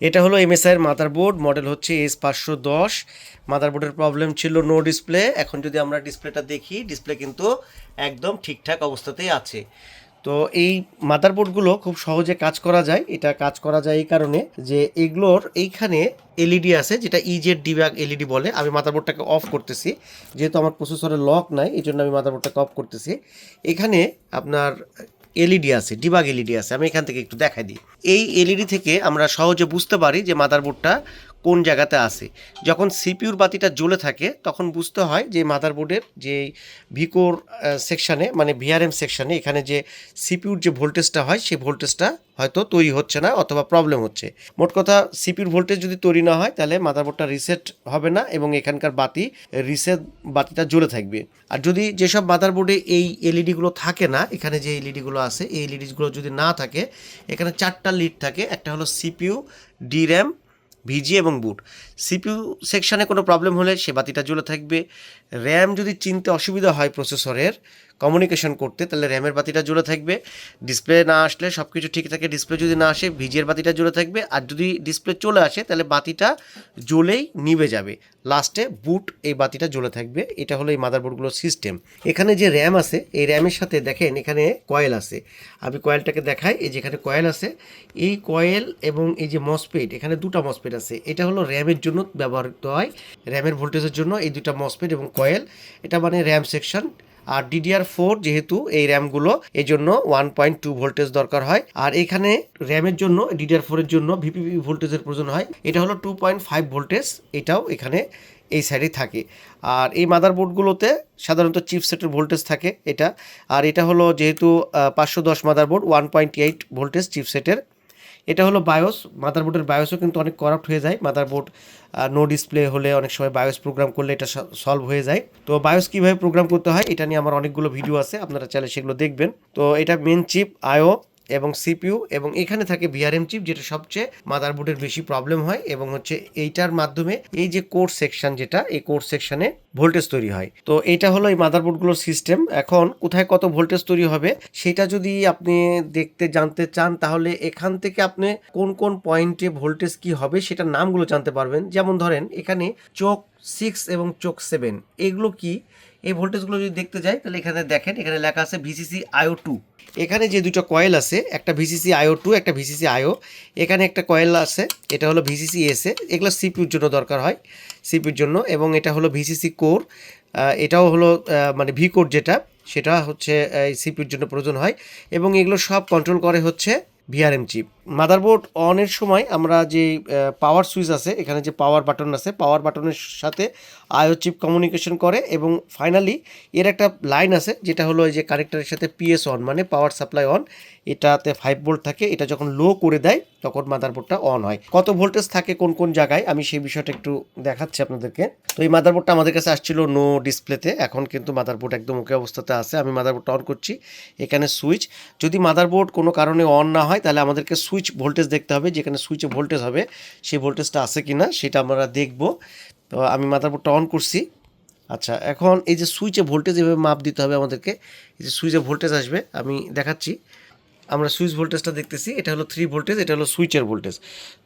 এটা হলো এমএসআই এর মাদারবোর্ড, মডেল হচ্ছে S510। মাদারবোর্ডের প্রবলেম ছিল নো ডিসপ্লে। এখন যদি আমরা ডিসপ্লেটা দেখি, ডিসপ্লে কিন্তু একদম ঠিকঠাক অবস্থাতেই আছে। তো এই মাদারবোর্ডগুলো খুব সহজে কাজ করা যায়। এটা কাজ করা যায় এই কারণে যে এগুলোর এইখানে এলইডি আছে, যেটা ইজেড ডিব্যাগ এলইডি বলে। আমি মাদারবোর্ডটাকে অফ করতেছি, যেহেতু আমার প্রসেসরে লক নাই, এই জন্য আমি মাদারবোর্ডটাকে অফ করতেছি। এখানে আপনার এলইডি আছে, ডিবাগ এলইডি আছে। আমি এখান থেকে একটু দেখাই দিই। এই এলইডি থেকে আমরা সহজে বুঝতে পারি যে মাদারবোর্ডটা কোন জায়গাতে আছে। যখন সিপিইউর বাতিটা জ্বলে থাকে তখন বুঝতে হয় যে মাদারবোর্ডের যে ভিকোর সেকশানে, মানে ভিআরএম সেকশানে, এখানে যে সিপিইউর যে ভোল্টেজটা হয় সেই ভোল্টেজটা হয়তো তৈরি হচ্ছে না অথবা প্রবলেম হচ্ছে। মোট কথা, সিপিইউর ভোল্টেজ যদি তৈরি না হয় তাহলে মাদারবোর্ডটা রিসেট হবে না এবং এখানকার বাতিটা জ্বলে থাকবে। আর যদি যেসব মাদারবোর্ডে এই এলইডিগুলো থাকে না, এখানে যে এলইডিগুলো আছে এই এলইডিগুলো যদি না থাকে, এখানে 4টা লিড থাকে। একটা হলো সিপিইউ, ডির্যাম, ভিজি এবং বুট। সিপিইউ সেকশানে কোনো প্রবলেম হলে সে বাতিটা জ্বলে থাকবে। র্যাম যদি চিনতে অসুবিধা হয় প্রসেসরের কমিউনিকেশন করতে, তাহলে র্যামের বাতিটা জ্বলে থাকবে। ডিসপ্লে না আসলে সব কিছু ঠিক থাকে, ডিসপ্লে যদি না আসে ভিজির বাতিটা জ্বলে থাকবে। আর যদি ডিসপ্লে চলে আসে তাহলে বাতিটা জ্বলেই নিভে যাবে, লাস্টে বুট এই বাতিটা জ্বলে থাকবে। এটা হলো এই মাদারবোর্ডগুলোর সিস্টেম। এখানে যে র্যাম আছে, এই র্যামের সাথে দেখেন এখানে কয়েল আছে। আমি কয়েলটাকে দেখাই। এই যেখানে কয়েল আছে, এই কয়েল এবং এই যে মসফেট, এখানে দুটো মসফেট আছে। এটা হলো র্যামের জন্য ব্যবহৃত হয়, র্যামের ভোল্টেজের জন্য এই দুটা মসফেট এবং কয়েল। এটা মানে র্যাম সেকশন। আর DDR4 যেহেতু এই র্যামগুলো, এই জন্য 1.2 ভোল্টেজ দরকার হয়। আর এখানে র্যামের জন্য, DDR4 এর জন্য ভিপিপি ভোল্টেজের প্রয়োজন হয়। এটা হলো 2.5 ভোল্টেজ, এটাও এখানে এই সাইডে থাকে। আর এই মাদারবোর্ডগুলোতে সাধারণত চিপসেটের ভোল্টেজ থাকে এটা। আর এটা হলো যেহেতু 510 মাদারবোর্ড, 1.8 ভোল্টেজ চিপসেটের। এটা হলো বায়োস। মাদারবোর্ডের বায়োসও কিন্তু অনেক করাপ্ট হয়ে যায়। মাদারবোর্ড নো ডিসপ্লে হলে অনেক সময় বায়োস প্রোগ্রাম করলে এটা সলভ হয়ে যায়। তো বায়োস কীভাবে প্রোগ্রাম করতে হয় এটা নিয়ে আমার অনেকগুলো ভিডিও আছে, আপনারা চাইলে সেগুলো দেখবেন। তো এটা মেন চিপ, আইও এবং সিপিইউ, এবং এখানে থাকে ভিআরএম চিপ, যেটা সবচেয়ে মাদারবোর্ডের বেশি প্রবলেম হয়। এবং হচ্ছে এইটার মাধ্যমে এই যে কোর সেকশন, যেটা এই কোর সেকশনে ভোল্টেজ তৈরি হয়। তো এইটা হলো এই মাদারবোর্ডগুলোর সিস্টেম। এখন কোথায় কত ভোল্টেজ তৈরি হবে সেটা যদি আপনি জানতে চান, তাহলে এখান থেকে আপনি কোন কোন পয়েন্টে ভোল্টেজ কি হবে সেটার নামগুলো জানতে পারবেন। যেমন ধরেন এখানে চোক 6 এবং চোক 7, এগুলো কি, এই ভোল্টেজগুলো যদি দেখতে যাই তাহলে এখানে দেখেন, এখানে লেখা আছে VCC IO2। এখানে যে দুটো কয়েল আছে, একটা VCC IO2, একটা VCC IO। এখানে একটা কয়েল আছে, এটা হলো VCC SA। এগুলো সিপিইউর জন্য দরকার হয়, সিপিইউর জন্য। এবং এটা হলো VCC কোর, এটাও হলো মানে ভি কোর যেটা, সেটা হচ্ছে সিপিইউর জন্য প্রয়োজন হয়। এবং এগুলো সব কন্ট্রোল করে হচ্ছে ভিআরএম চিপ। মাদারবোর্ড অনের সময় আমরা যে পাওয়ার সুইচ আছে, এখানে যে পাওয়ার বাটন আছে, পাওয়ার বাটনের সাথে আইও চিপ কমিউনিকেশন করে। এবং ফাইনালি এর একটা লাইন আছে, যেটা হলো এই যে কানেক্টরের সাথে PS অন, মানে পাওয়ার সাপ্লাই অন। এটাতে 5 ভোল্ট থাকে, এটা যখন লো করে দেয় তখন মাদারবোর্ডটা অন হয়। কত ভোল্টেজ থাকে কোন কোন জায়গায় আমি সেই বিষয়টা একটু দেখাচ্ছি আপনাদেরকে। তো এই মাদারবোর্ডটা আমাদের কাছে আসছিল নো ডিসপ্লেতে, এখন কিন্তু মাদারবোর্ড একদম ওকে অবস্থাতে আছে। আমি মাদারবোর্ডটা অন করছি, এখানে সুইচ। যদি মাদারবোর্ড কোনো কারণে অন না হয় তাহলে আমাদেরকে সুইচ ভোল্টেজ দেখতে হবে, যেখানে সুইচে ভোল্টেজ হবে সেই ভোল্টেজটা আছে কিনা সেটা আমরা দেখব। তো আমি মাদারবোর্ডটা অন করছি। আচ্ছা, এখন এই যে সুইচে ভোল্টেজ এভাবে মাপ দিতে হবে আমাদেরকে। এই যে সুইচে ভোল্টেজ আসবে, আমি দেখাচ্ছি। আমরা সুইচ ভোল্টেজটা দেখতেছি, এটা হলো 3 ভোল্টেজ, এটা হলো সুইচের ভোল্টেজ।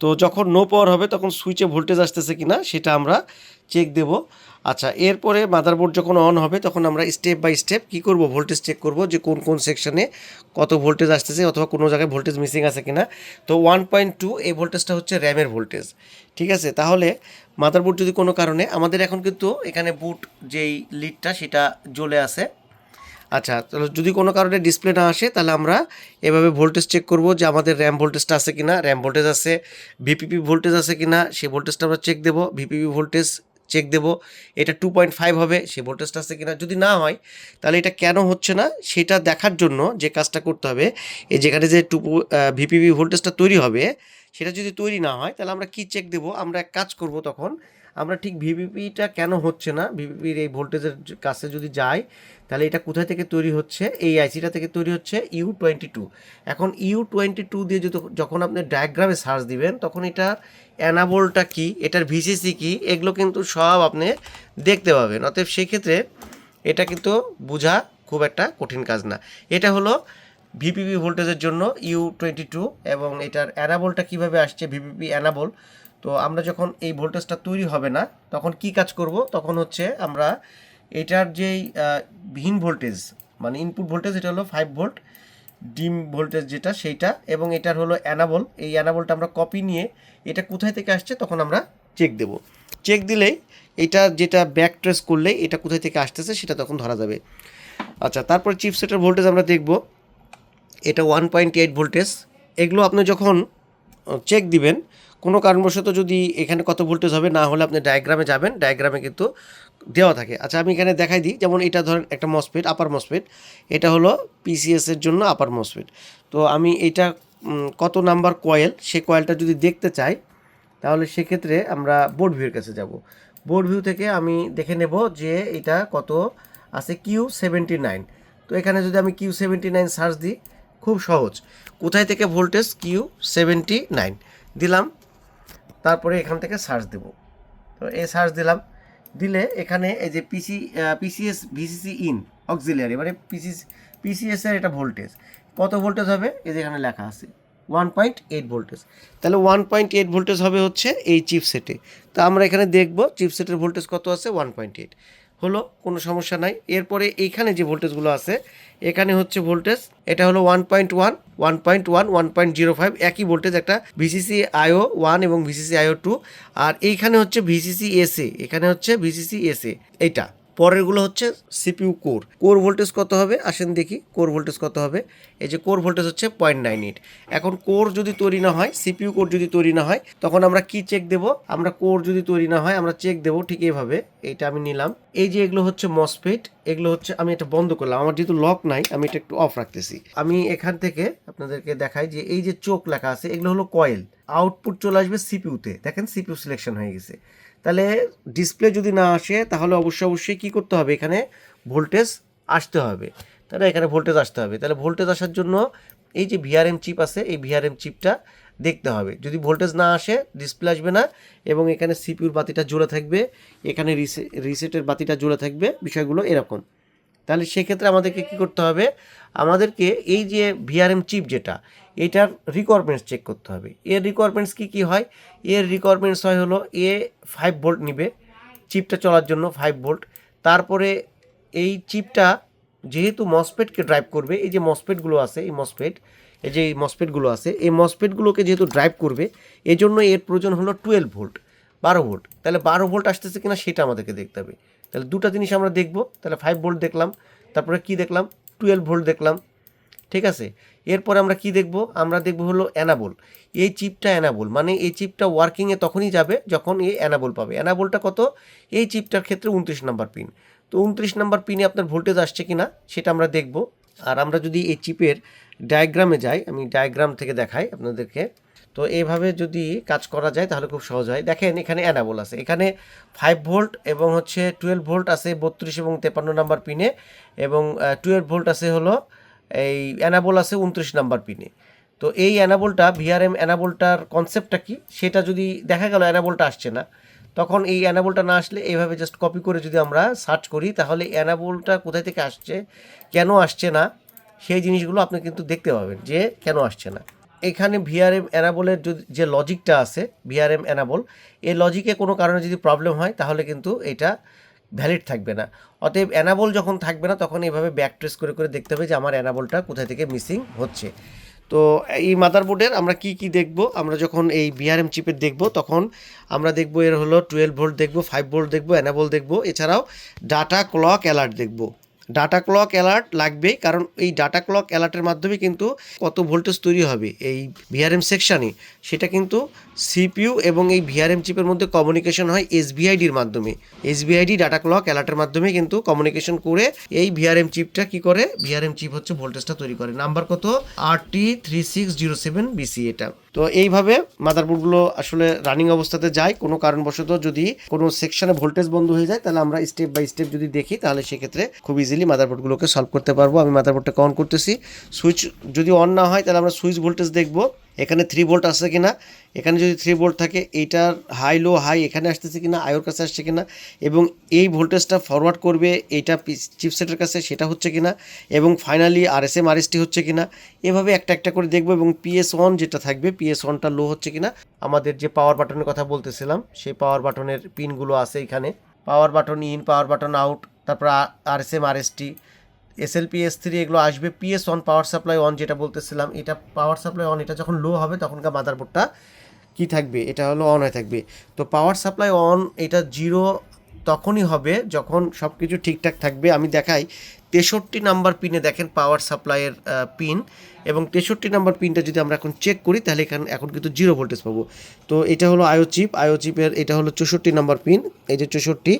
তো যখন নো পাওয়ার হবে তখন সুইচে ভোল্টেজ আসতেছে কিনা সেটা আমরা চেক দেব। আচ্ছা, এরপরে মাদারবোর্ড যখন অন হবে তখন আমরা স্টেপ বাই স্টেপ কী করব, ভোল্টেজ চেক করব যে কোন কোন সেকশনে কত ভোল্টেজ আসতেছে অথবা কোনো জায়গায় ভোল্টেজ মিসিং আছে কিনা। তো 1.2 এই ভোল্টেজটা হচ্ছে র্যামের ভোল্টেজ, ঠিক আছে। তাহলে মাদারবোর্ড যদি কোনো কারণে, আমাদের এখন কিন্তু এখানে বুট যেই লিডটা সেটা জ্বলে আছে। আচ্ছা, তাহলে যদি কোনো কারণে ডিসপ্লে না আসে তাহলে আমরা এভাবে ভোল্টেজ চেক করব যে আমাদের র্যাম ভোল্টেজটা আছে কিনা, র্যাম ভোল্টেজ আছে, ভিপিপি ভোল্টেজ আছে কিনা সেই ভোল্টেজটা আমরা চেক দেব। ভিপিপি ভোল্টেজ চেক দেব, এটা 2.5 হবে, সেই ভোল্টেজটা আছে কিনা। যদি না হয় তাহলে এটা কেন হচ্ছে না সেটা দেখার জন্য যে কাজটা করতে হবে, এই যেখানে যে ভিপিপি ভোল্টেজটা তৈরি হবে সেটা যদি তৈরি না হয় তাহলে আমরা কি চেক দেব, আমরা এক কাজ করব। তখন আমরা ঠিক ভিপিপিটা কেন হচ্ছে না, ভিপিপির এই ভোল্টেজের কাছে যদি যাই তাহলে এটা কোথায় থেকে তৈরি হচ্ছে, এই আইসিটা থেকে তৈরি হচ্ছে U22। এখন U22 দিয়ে যখন আপনি ডায়াগ্রামে সার্চ দিবেন তখন এটা অ্যানাবলটা কি, এটার ভিসিসি কি, এগুলো কিন্তু সব আপনি দেখতে পাবেন। অতএব সেই ক্ষেত্রে এটা কিন্তু বোঝা খুব একটা কঠিন কাজ না। এটা হলো ভিপিপি ভোল্টেজের জন্য U22 এবং এটার অ্যানাবলটা কিভাবে আসছে ভিপিপি অ্যানাবল। তো আমরা যখন এই ভোল্টেজটা তৈরি হবে না তখন কি কাজ করব, তখন হচ্ছে আমরা এটার যেই ভিন ভোল্টেজ মানে ইনপুট ভোল্টেজ এটা হলো 5 ভোল্ট, ডিম ভোল্টেজ যেটা সেইটা, এবং এটার হলো অ্যানাবল, এই অ্যানাবলটা আমরা কপি নিয়ে এটা কোথায় থেকে আসছে তখন আমরা চেক দেব। চেক দিলেই এটা যেটা ব্যাক ট্রেস করলে এটা কোথায় থেকে আসতেছে সেটা তখন ধরা যাবে। আচ্ছা, তারপর চিপসেটের ভোল্টেজ আমরা দেখব, এটা 1.8 ভোল্টেজ। এগুলো আপনি যখন চেক দিবেন কোনো কারণবশত যদি এখানে কত ভোল্টেজ হবে না হলে আপনি ডায়াগ্রামে যাবেন, ডায়াগ্রামে কিন্তু দেওয়া থাকে। আচ্ছা, আমি এখানে দেখাই দিই, যেমন এটা ধরেন একটা মসফেট, আপার মসফেট, এটা হলো পিসিএসের জন্য আপার মসফেট। তো আমি এটা কত নাম্বার কয়েল সেই কয়েলটা যদি দেখতে চাই তাহলে সেক্ষেত্রে আমরা বোর্ড ভিউর কাছে যাব। বোর্ড ভিউ থেকে আমি দেখে নেব যে এটা কত আছে, Q79। তো এখানে যদি আমি Q79 সার্চ দিই, খুব সহজ, কোথায় থেকে ভোল্টেজ Q79 দিলাম, তারপরে এখান থেকে সার্চ দেব। তো এই সার্চ দিলাম, দিলে এখানে এই যে পিসিএস ভিসিসি ইন অক্সিলিয়ারি মানে পিসিএসের এটা ভোল্টেজ কত ভোল্টেজ হবে এই যে এখানে লেখা আছে 1.8 ভোল্টেজ। তাহলে 1.8 ভোল্টেজ হবে হচ্ছে এই চিপসেটে। তো আমরা এখানে দেখব চিপসেটের ভোল্টেজ কত আছে, 1.8 হলো, কোনো সমস্যা নাই। এরপরে এইখানে যে ভোল্টেজগুলো আছে এখানে হচ্ছে ভোল্টেজ, এটা হলো 1.1, 1.1, 1.05 একই ভোল্টেজ, একটা ভিসিসি আইও 1 এবং ভিসিসি আইও 2, আর এইখানে হচ্ছে ভিসিসি এসএ, এখানে হচ্ছে ভিসিসি এসএ এইটা। পরেরগুলো হচ্ছে সিপিইউ কোর। কোর ভোল্টেজ কত হবে আসেন দেখি, কোর ভোল্টেজ কত হবে। এই যে কোর ভোল্টেজ হচ্ছে 0.98। এখন কোর যদি তৈরি না হয়, সিপিইউ কোর যদি তৈরি না হয় তখন আমরা কি চেক দেব, আমরা কোর যদি তৈরি না হয় আমরা চেক দেব ঠিক এইভাবে। এইটা আমি নিলাম, এই যে এগুলো হচ্ছে মসফেট, এগুলো হচ্ছে, আমি এটা বন্ধ করলাম, আমার যেহেতু লক নাই আমি এটা একটু অফ রাখতেছি। আমি এখান থেকে আপনাদেরকে দেখাই যে এই যে চোখ লেখা আছে এগুলো হলো কয়েল, আউটপুট চলে আসবে সিপিইউতে, দেখেন সিপিইউ সিলেকশন হয়ে গেছে। তাহলে ডিসপ্লে যদি না আসে তাহলে অবশ্যই কী করতে হবে, এখানে ভোল্টেজ আসতে হবে, তাহলে এখানে ভোল্টেজ আসতে হবে। তাহলে ভোল্টেজ আসার জন্য এই যে ভিআরএম চিপ আছে এই ভিআরএম চিপটা দেখতে হবে, যদি ভোল্টেজ না আসে ডিসপ্লে আসবে না, এবং এখানে সিপিইউর বাতিটা জ্বলে থাকবে, এখানে রিসেটের বাতিটা জ্বলে থাকবে, বিষয়গুলো এরকম। তাহলে সেক্ষেত্রে আমাদেরকে কী করতে হবে, আমাদেরকে এই যে ভিআরএম চিপ যেটা এটার রিকোয়ারমেন্টস চেক করতে হবে। এর রিকোয়ারমেন্টস কী হয়, এর রিকোয়ারমেন্টস হয় হলো 5 ভোল্ট নিবে চিপটা চলার জন্য, 5 ভোল্ট। তারপরে এই চিপটা যেহেতু মসফেটকে ড্রাইভ করবে, এই যে মসফেটগুলো আছে এই মসফেটগুলো আছে এই মসফেটগুলোকে যেহেতু ড্রাইভ করবে এই জন্য এর প্রয়োজন হলো 12 ভোল্ট, 12 ভোল্ট। তাহলে 12 ভোল্ট আসতেছে কিনা সেটা আমাদেরকে দেখতে হবে। তাহলে দুটো জিনিস আমরা দেখব, তাহলে 5 ভোল্ট দেখলাম, তারপরে কি দেখলাম 12 ভোল্ট দেখলাম, ঠিক আছে। এরপরে আমরা কি দেখব, আমরা দেখব হলো অ্যানাবল। এই চিপটা অ্যানাবল মানে এই চিপটা ওয়ার্কিংয়ে তখনই যাবে যখন এই অ্যানাবল পাবে। অ্যানাবলটা কত, এই চিপটার ক্ষেত্রে 29 নাম্বার পিন। তো 29 নাম্বার পিনে আপনার ভোল্টেজ আসছে কিনা সেটা আমরা দেখব। আর আমরা যদি এই চিপের ডায়াগ্রামে যাই, আমি ডায়াগ্রাম থেকে দেখাই আপনাদেরকে। তো এইভাবে যদি কাজ করা যায় তাহলে খুব সহজ হয়। দেখেন এখানে অ্যানাবল আছে, এখানে 5 ভোল্ট এবং হচ্ছে 12 ভোল্ট আছে 32 এবং 53 নাম্বার পিনে, এবং 12 ভোল্ট আছে হলো এই অ্যানাবল আছে 29 নাম্বার পিনে। তো এই অ্যানাবলটা ভিআরএম অ্যানাবলটার কনসেপ্টটা কি সেটা যদি দেখা গেল অ্যানাবলটা আসছে না, তখন এই অ্যানাবলটা না আসলে এইভাবে জাস্ট কপি করে যদি আমরা সার্চ করি তাহলে অ্যানাবলটা কোথায় থেকে আসছে, কেন আসছে না, সেই জিনিসগুলো আপনি কিন্তু দেখতে পাবেন যে কেন আসছে না। এখানে ভিআরএম অ্যানাবলের যে লজিকটা আছে ভিআরএম অ্যানাবল, এই লজিকে কোনো কারণে যদি প্রবলেম হয় তাহলে কিন্তু এটা ভ্যালিড থাকবে না। অতএব অ্যানাবল যখন থাকবে না তখন এইভাবে ব্যাক ট্রেস করে করে দেখতে হবে যে আমার অ্যানাবলটা কোথায় থেকে মিসিং হচ্ছে। তো এই মাদারবোর্ডের আমরা কি দেখব, আমরা যখন এই ভিআরএম চিপের দেখব তখন আমরা দেখব এর হলো 12 ভোল্ট দেখব, 5 ভোল্ট দেখব, অ্যানাবল দেখব, এছাড়াও ডাটা ক্লক অ্যালার্ট দেখব। ডাটা ক্লক অ্যালার্ট লাগবেই, কারণ এই ডাটা ক্লক অ্যালার্টের মাধ্যমে কিন্তু কত ভোল্টেজ তৈরি হবে এই ভিআরএম সেকশানে সেটা কিন্তু সিপিইউ এবং এই ভিআরএম চিপের মধ্যে কমিউনিকেশন হয় এসভিআইডির মাধ্যমে। এসভিআইডি ডাটা ক্লক অ্যালার্টের মাধ্যমে কিন্তু কমিউনিকেশন করে এই ভিআরএম চিপটা কি করে, ভিআরএম চিপ হচ্ছে ভোল্টেজটা তৈরি করে। নাম্বার কত, RT3607BC এটা। তো এইভাবে মাদারবোর্ডগুলো আসলে রানিং অবস্থাতে যায়। কোনো কারণবশত যদি কোনো সেকশনে ভোল্টেজ বন্ধ হয়ে যায় তাহলে আমরা স্টেপ বাই স্টেপ যদি দেখি তাহলে সেক্ষেত্রে খুব ইজিলি মাদারবোর্ডগুলোকে সলভ করতে পারবো। আমি মাদারবোর্ডটা অন করতেছি, সুইচ যদি অন না হয় তাহলে আমরা সুইচ ভোল্টেজ দেখব। এখানে 3 ভোল্ট আছে কিনা, এখানে যদি 3 ভোল্ট থাকে এইটার হাই লো হাই এখানে আসতেছে কিনা, আয়োর কাছে আসছে কিনা, এবং এই ভোল্টেজটা ফরওয়ার্ড করবে এইটা চিপসেটের কাছে সেটা হচ্ছে কিনা, এবং ফাইনালি আরএসএম আরএসটি হচ্ছে কিনা, এভাবে একটা একটা করে দেখবো। এবং PS1 যেটা থাকবে PS1টা লো হচ্ছে কিনা। আমাদের যে পাওয়ার বাটনের কথা বলতেছিলাম সেই পাওয়ার বাটনের পিনগুলো আছে এখানে, power button in, power button out, তারপর আরএসএম আরএসটি, SLP S3 এগুলো আসবে। PS1 পাওয়ার সাপ্লাই অন যেটা বলতেছিলাম, এটা পাওয়ার সাপ্লাই অন, এটা যখন লো হবে তখনকার মাদারবোর্ডটা কি থাকবে, এটা হলো অন হয়ে থাকবে। তো পাওয়ার সাপ্লাই অন এটা জিরো তখনই হবে যখন সব কিছু ঠিকঠাক থাকবে। আমি দেখাই 63 নাম্বার পিনে দেখেন পাওয়ার সাপ্লাইয়ের পিন, এবং 63 নাম্বার পিনটা যদি আমরা এখন চেক করি তাহলে এখন কিন্তু জিরো ভোল্টেজ পাবো। তো এটা হলো আইও চিপের, এটা হলো 64 নাম্বার পিন, এই যে 64,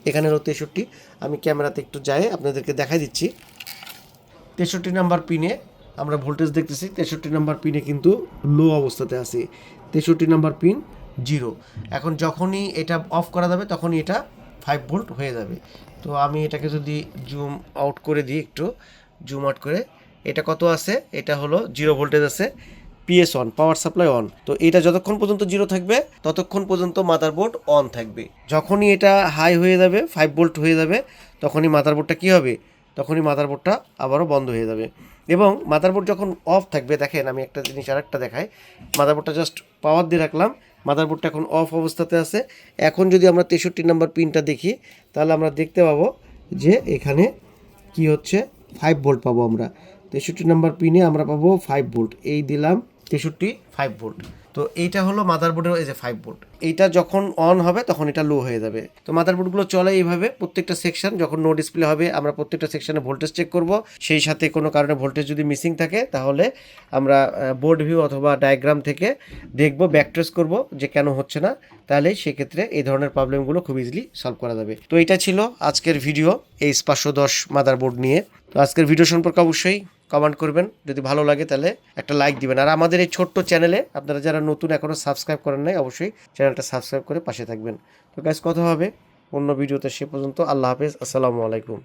এখানে হলো 63। আমি ক্যামেরাতে একটু যাই আপনাদেরকে দেখাই দিচ্ছি। 63 নাম্বার পিনে আমরা ভোল্টেজ দেখতেছি, 63 নাম্বার পিনে কিন্তু লো অবস্থাতে আছে, 63 নাম্বার পিন জিরো। এখন যখনই এটা অফ করা যাবে তখনই এটা 5 ভোল্ট হয়ে যাবে। তো আমি এটাকে যদি জুম আউট করে দিই, একটু জুম আউট করে, এটা কত আছে, এটা হলো জিরো ভোল্টেজ আছে, PS1 পাওয়ার সাপ্লাই অন। তো এটা যতক্ষণ পর্যন্ত জিরো থাকবে ততক্ষণ পর্যন্ত মাদারবোর্ড অন থাকবে। যখনই এটা হাই হয়ে যাবে 5 ভোল্ট হয়ে যাবে তখনই মাদারবোর্ডটা কী হবে, তখনই মাদারবোর্ডটা আবারও বন্ধ হয়ে যাবে। এবং মাদারবোর্ড যখন অফ থাকবে, দেখেন আমি একটা জিনিস আরেকটা দেখাই, মাদারবোর্ডটা জাস্ট পাওয়ার দিয়ে রাখলাম, মাদারবোর্ডটা এখন অফ অবস্থাতে আছে। এখন যদি আমরা 63 নাম্বার পিনটা দেখি তাহলে আমরা দেখতে পাবো যে এখানে কি হচ্ছে, 5 ভোল্ট পাবো আমরা। 63 নাম্বার পিনে আমরা পাবো 5 ভোল্ট, এই দিলাম 63 5 ভোল্ট। তো এইটা হলো মাদারবোর্ডের এই যে 5 ভোল্ট, এইটা যখন অন হবে তখন এটা লো হয়ে যাবে। তো মাদারবোর্ডগুলো চলে এইভাবে, প্রত্যেকটা সেকশন যখন নো ডিসপ্লে হবে আমরা প্রত্যেকটা সেকশনে ভোল্টেজ চেক করব। সেই সাথে কোনো কারণে ভোল্টেজ যদি মিসিং থাকে তাহলে আমরা বোর্ড ভিউ অথবা ডায়াগ্রাম থেকে দেখব, ব্যাকট্রেস করব যে কেন হচ্ছে না, তাহলে সেক্ষেত্রে এই ধরনের প্রবলেমগুলো খুব ইজিলি সলভ করা যাবে। তো এটা ছিল আজকের ভিডিও ACE510 মাদারবোর্ড নিয়ে। তো আজকের ভিডিও সম্পর্কে অবশ্যই কমেন্ট করবেন, যদি ভালো লাগে তাহলে একটা লাইক দিবেন। আর আমাদের এই ছোট্ট চ্যানেলে আপনারা যারা নতুন এখনও সাবস্ক্রাইব করেন নাই অবশ্যই চ্যানেলটা সাবস্ক্রাইব করে পাশে থাকবেন। তো গাইস কথা হবে অন্য ভিডিওতে, সে পর্যন্ত আল্লাহ হাফেজ, আসসালামু আলাইকুম।